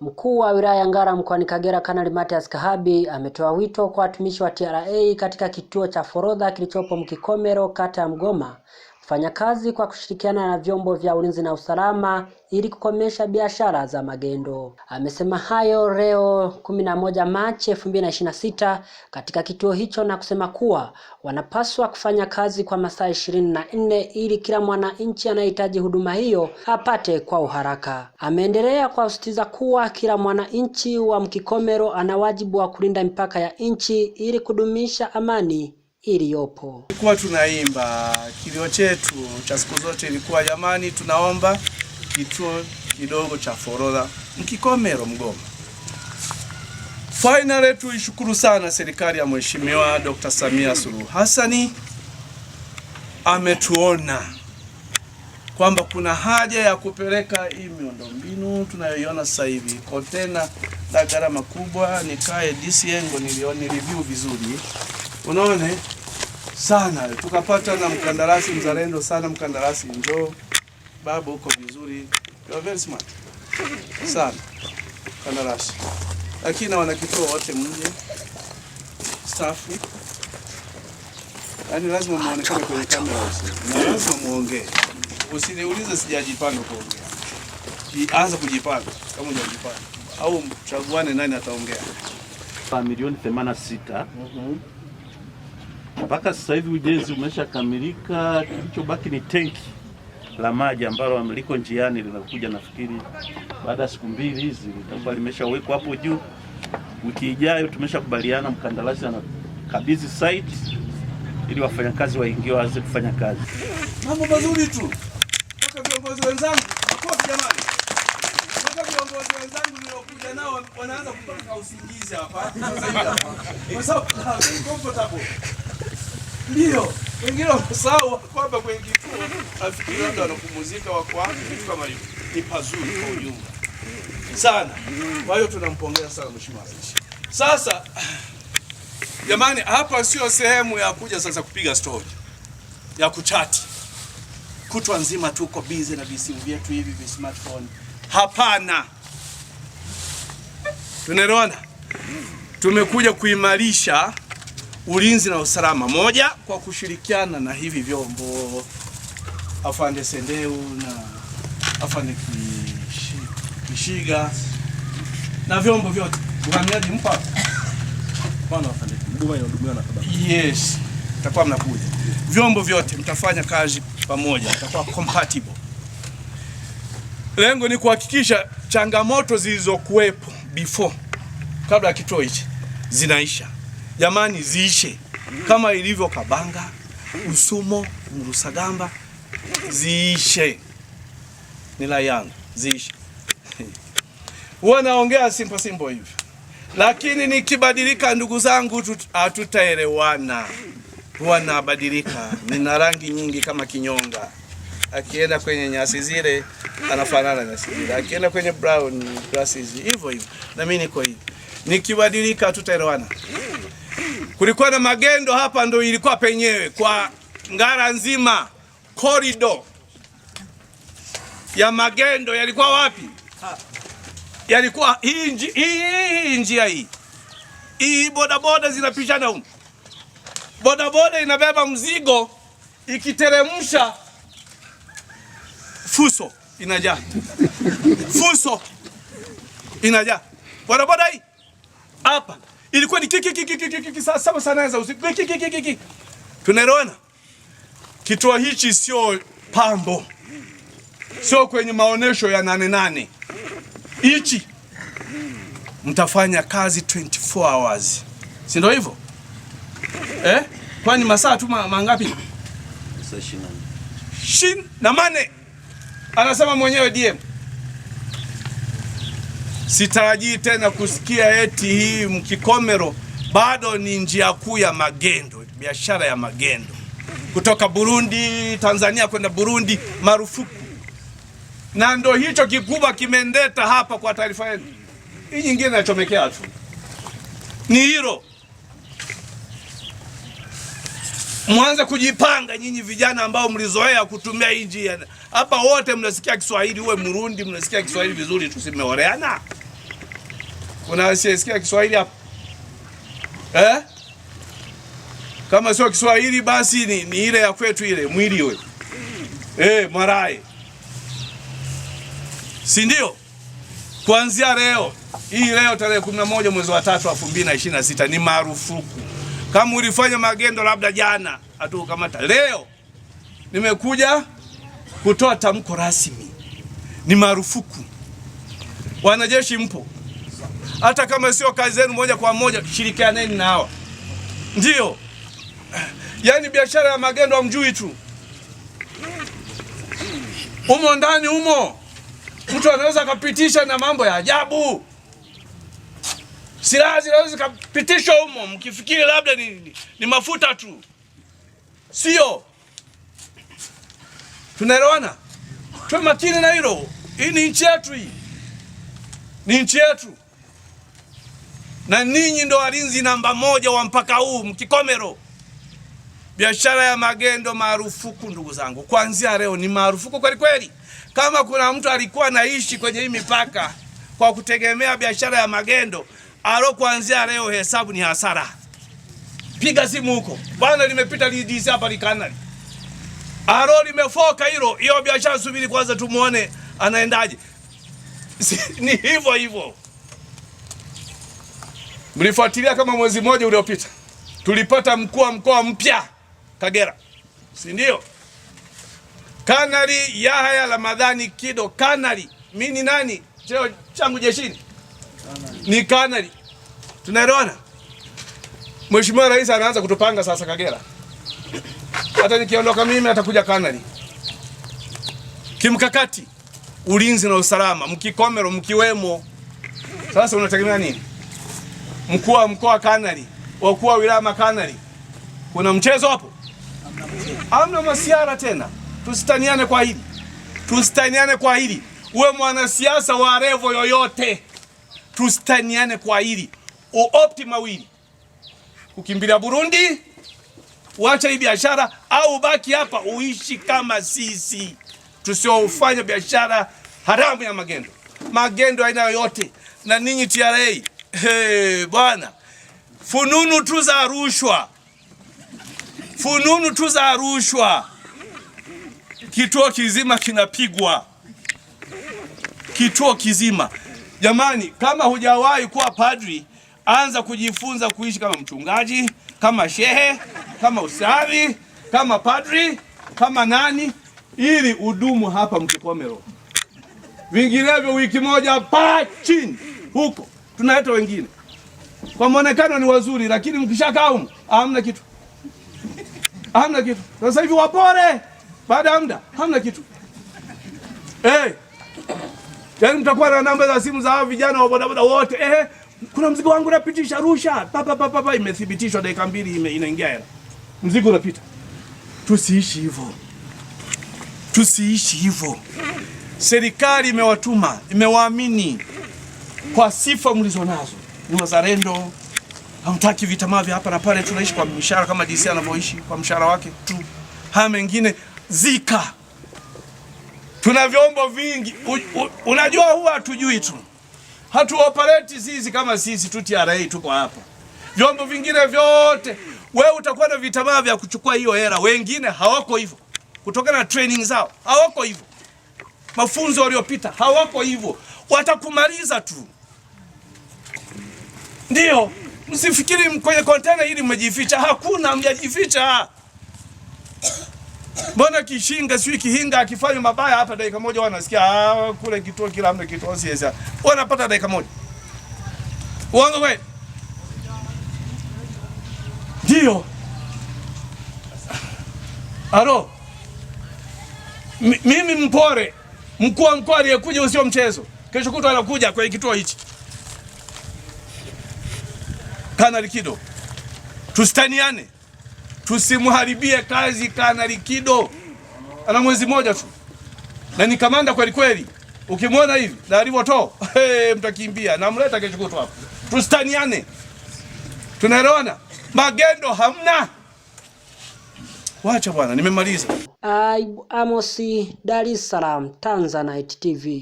Mkuu wa wilaya ya Ngara mkoani Kagera Kanali Mathias Kahabi ametoa wito kwa watumishi wa TRA katika kituo cha forodha kilichopo Mkikomero kata ya Mgoma kufanya kazi kwa kushirikiana na vyombo vya ulinzi na usalama ili kukomesha biashara za magendo. Amesema hayo leo 11 Machi 2026 katika kituo hicho na kusema kuwa wanapaswa kufanya kazi kwa masaa 24 ili kila mwananchi anayehitaji huduma hiyo apate kwa uharaka. Ameendelea kusisitiza kuwa kila mwananchi wa Mkikomero ana wajibu wa kulinda mipaka ya nchi ili kudumisha amani iliyopo. Tulikuwa tunaimba, kilio chetu cha siku zote ilikuwa jamani, tunaomba kituo kidogo cha forodha Mkikomero Mgoma. Finally tuishukuru sana serikali ya Mheshimiwa Dr. Samia Suluhu Hassani, ametuona kwamba kuna haja ya kupeleka hii miundombinu tunayoiona sasa hivi. Kontena la gharama kubwa, nikae DCNgo nilioni review vizuri. Unaona sana tukapata na mkandarasi mzalendo sana, mkandarasi njoo babu uko vizuri, you are very smart sana mkandarasi, lakini wanakitoa wote mje staff, yani lazima muonekane kwenye kamera na lazima muongee, usiniulize sijajipanga kuongea, anza kujipanga kama hujajipanga au chaguane nani ataongea. Milioni 86 mpaka sasa hivi ujenzi umeshakamilika. Kilichobaki ni tenki la maji ambalo liko njiani linakuja, nafikiri baada ya siku 2 hizi litakuwa limeshawekwa hapo juu. Wiki ijayo tumeshakubaliana mkandarasi anakabidhi site ili wafanyakazi waingie waanze kufanya kazi. Mambo mazuri tu. Toka viongozi wenzangu, kwa jamani. Toka viongozi wenzangu niliokuja nao wanaanza kupata usingizi hapa. Kwa sababu comfortable. Ndio, wengine wasahau kwamba kwenye kituo afikiri labda wanapumzika wako wapi, vitu kama hivyo. Ni pazuri kwa ujumla sana. Kwa hiyo tunampongeza sana Mheshimiwa Rais. Sasa jamani, hapa sio sehemu ya kuja sasa kupiga story ya kuchati kutwa nzima, tuko busy na visimu vyetu hivi vya smartphone. Hapana, tunaelewana. Tumekuja kuimarisha ulinzi na usalama, moja kwa kushirikiana na hivi vyombo, afande Sendeu na afande Kishiga na vyombo vyote. Uhamiaji mpo hapa? Bwana afande huduma inahudumiwa na kabisa. Yes, mtakuwa mnakuja. Vyombo vyote mtafanya kazi pamoja, mtakuwa compatible. Lengo ni kuhakikisha changamoto zilizokuwepo before, kabla ya kituo hichi, zinaisha. Jamani, ziishe kama ilivyo Kabanga, Usumo, Murusagamba, ziishe. Nila yangu ziishe. Huwa naongea simple hivi, lakini nikibadilika ndugu zangu hatutaelewana. Huwa nabadilika, nina rangi nyingi kama kinyonga. Akienda kwenye nyasi zile anafanana na zile, akienda kwenye brown glasses hivyo na mimi niko hivi. Nikibadilika hatutaelewana. Kulikuwa na magendo hapa, ndo ilikuwa penyewe kwa Ngara nzima. Corridor ya magendo yalikuwa wapi? Yalikuwa hii njia hii. Hii bodaboda zinapishana huko. Bodaboda inabeba mzigo, ikiteremsha fuso inajaa. Fuso inajaa. Bodaboda hii hapa ilikuwa ni kiki saa 7 sana za usiku. Tunaelewana? Kituo hichi sio pambo, sio kwenye maonesho ya 8. Hichi mtafanya kazi 24 hours, si ndio hivyo? Kwani masaa tu mangapi? Saa 24 anasema mwenyewe DM. Sitarajii tena kusikia eti hii Mkikomero bado ni njia kuu ya magendo, biashara ya magendo kutoka Burundi, Tanzania kwenda Burundi, marufuku. Na ndo hicho kikubwa kimendeta hapa. Kwa taarifa yenu, hii nyingine nachomekea tu ni hilo. Mwanza kujipanga nyinyi vijana ambao mlizoea kutumia hii njia. Hapa wote mnasikia Kiswahili, uwe Murundi mnasikia Kiswahili vizuri, tusimeoreana. Kuna asiyesikia Kiswahili hapa? Kama sio Kiswahili basi ni ile ya kwetu ile mwiliwe. Marae. Si ndio? Kuanzia leo, hii leo tarehe 11 mwezi wa 3 2026 ni marufuku. Kama ulifanya magendo labda jana, hatukukamata. Leo nimekuja kutoa tamko rasmi. Ni marufuku. Wanajeshi mpo. Hata kama sio kazi zenu moja kwa moja, shirikianeni na hawa. Ndio. Yaani biashara ya magendo hamjui tu. Umo ndani umo. Mtu anaweza kupitisha na mambo ya ajabu. Silaha zinaweza kupitishwa humo mkifikiri labda ni mafuta tu. Sio. Tunaelewana? Tuwe makini na hilo. Hii ni nchi yetu hii. Ni nchi yetu. Na ninyi ndo walinzi namba 1 wa mpaka huu Mkikomero. Biashara ya magendo marufuku ndugu zangu. Kuanzia leo ni marufuku kweli kweli. Kama kuna mtu alikuwa anaishi kwenye hii mipaka kwa kutegemea biashara ya magendo, kuanzia leo hesabu ni hasara. Piga simu huko. Bwana limepita lidisi hapa likanali. Limefoka hilo. Hiyo biashara subiri kwanza tumuone anaendaje. Ni hivyo. Mlifuatilia kama mwezi mmoja uliopita. Tulipata mkuu wa mkoa mpya Kagera. Si ndio? Kanali Yahaya Ramadhani Kido. Kanali. Mimi ni nani? Cheo changu jeshini. Ni kanali. Tunaelewana? Mheshimiwa Rais anaanza kutupanga sasa Kagera. Hata nikiondoka mimi atakuja kanali. Kimkakati, ulinzi na usalama, Mkikomero mkiwemo. Sasa unategemea nini? Mkuu wa mkoa kanali, wakuu wa wilaya makanali. Kuna mchezo hapo? Hamna masiara tena. Tusitaniane kwa hili. Uwe mwanasiasa wa revo yoyote. Tusitaniane kwa hili. Uopti mawili. Kukimbilia Burundi, uacha hii biashara au baki hapa uishi kama sisi. Tusiofanya biashara haramu ya magendo. Magendo aina yoyote. Na ninyi TRA, bwana, fununu tu za rushwa. Kituo kizima kinapigwa. Kituo kizima. Jamani, kama hujawahi kuwa padri, anza kujifunza kuishi kama mchungaji, kama shehe, kama ustadhi, kama padri, kama nani, ili udumu hapa Mkikomero. Vinginevyo wiki moja chini huko tunaleta wengine. Kwa muonekano ni wazuri, lakini mkishakaa huko hamna kitu. Sasa hivi wapore, baada ya muda hamna kitu. Yaani mtakuwa na namba za simu za hao vijana wa bodaboda wote. Kuna mzigo wangu unapitisha Arusha. Papa imethibitishwa dakika 2 inaingia hela. Mzigo unapita. Tusiishi hivyo. Serikali imewatuma, imewaamini kwa sifa mlizonazo. Ni wazalendo. Hamtaki vitamaa vya hapa na pale, tunaishi kwa mshahara kama DC anavyoishi kwa mshahara wake tu. Haya mengine zika. Tuna vyombo vingi. Unajua huwa hatujui tu. Hatu operate sisi kama sisi tu TRA tuko hapa. Vyombo vingine vyote wewe utakuwa na vitamaa vya kuchukua hiyo hela. Wengine hawako hivyo. Kutokana na training zao hawako hivyo. Mafunzo waliopita hawako hivyo. Watakumaliza tu. Ndio, msifikiri kwenye container hili mmejificha. Hakuna mjajificha. Mbona Kishinga sio Kihinga akifanya mabaya hapa dakika moja wanasikia kule kituo kila mtu kituo siasa. Wanapata dakika moja. Uongo kweli? Ndio. Mimi mpore, mkuu wa mkoa aliyekuja usio mchezo. Kesho kutwa anakuja kwa kituo hichi. Kanali Kido. Tusitaniane. Tusimharibie kazi Kanali Kido. Ana mwezi mmoja tu. Na ni kamanda kweli kweli. Ukimwona hivi na alivyotoa, mtakimbia. Namleta kesho kutwa hapo. Tusitaniane. Tunaelewana? Magendo hamna. Wacha bwana, nimemaliza. Amosi, Dar es Salaam, Tanzanite TV.